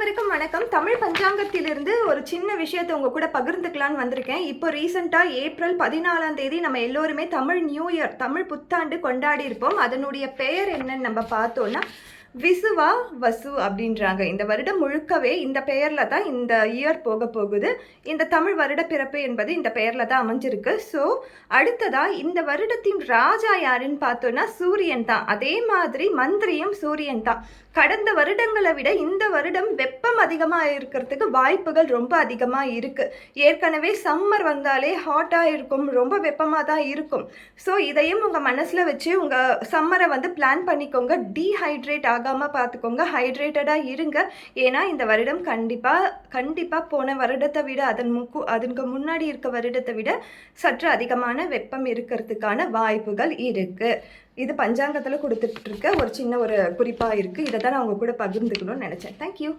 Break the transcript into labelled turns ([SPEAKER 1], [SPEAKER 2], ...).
[SPEAKER 1] அனைவருக்கும் வணக்கம். தமிழ் பஞ்சாங்கத்திலிருந்து ஒரு சின்ன விஷயத்தை உங்க கூட பகிர்ந்துக்கலான்னு வந்திருக்கேன். இப்போ ரீசெண்டாக ஏப்ரல் 14ஆம் தேதி நம்ம எல்லோருமே தமிழ் நியூ இயர், தமிழ் புத்தாண்டு கொண்டாடி இருப்போம். அதனுடைய பெயர் என்னன்னு நம்ம பார்த்தோம்னா விசுவா வசு அப்படின்றாங்க. இந்த வருடம் முழுக்கவே இந்த பெயரில் தான் இந்த இயர் போக போகுது. இந்த தமிழ் வருட பிறப்பு என்பது இந்த பெயரில் தான் அமைஞ்சிருக்கு. ஸோ அடுத்ததாக இந்த வருடத்தின் ராஜா யாருன்னு பார்த்தோன்னா சூரியன் தான். அதே மாதிரி மந்திரியும் சூரியன் தான். கடந்த வருடங்களை விட இந்த வருடம் வெப்பம் அதிகமாக இருக்கிறதுக்கு வாய்ப்புகள் ரொம்ப அதிகமாக இருக்குது. ஏற்கனவே சம்மர் வந்தாலே ஹாட்டாக இருக்கும், ரொம்ப வெப்பமாக தான் இருக்கும். ஸோ இதையும் உங்கள் மனசில் வச்சு உங்கள் சம்மரை பிளான் பண்ணிக்கோங்க. டீஹைட்ரேட் ஆகாமல் பார்த்துக்கோங்க, ஹைட்ரேட்டடாக இருங்க. ஏன்னா இந்த வருடம் கண்டிப்பாக போன வருடத்தை விட அதற்கு முன்னாடி இருக்க வருடத்தை விட சற்று அதிகமான வெப்பம் இருக்கிறதுக்கான வாய்ப்புகள் இருக்குது. இது பஞ்சாங்கத்தில் கொடுத்துட்ருக்க ஒரு சின்ன ஒரு குறிப்பாக இருக்குது. இதை தான் நான் உங்கள் கூட பகிர்ந்துக்கணும்னு நினச்சேன். தேங்க்யூ.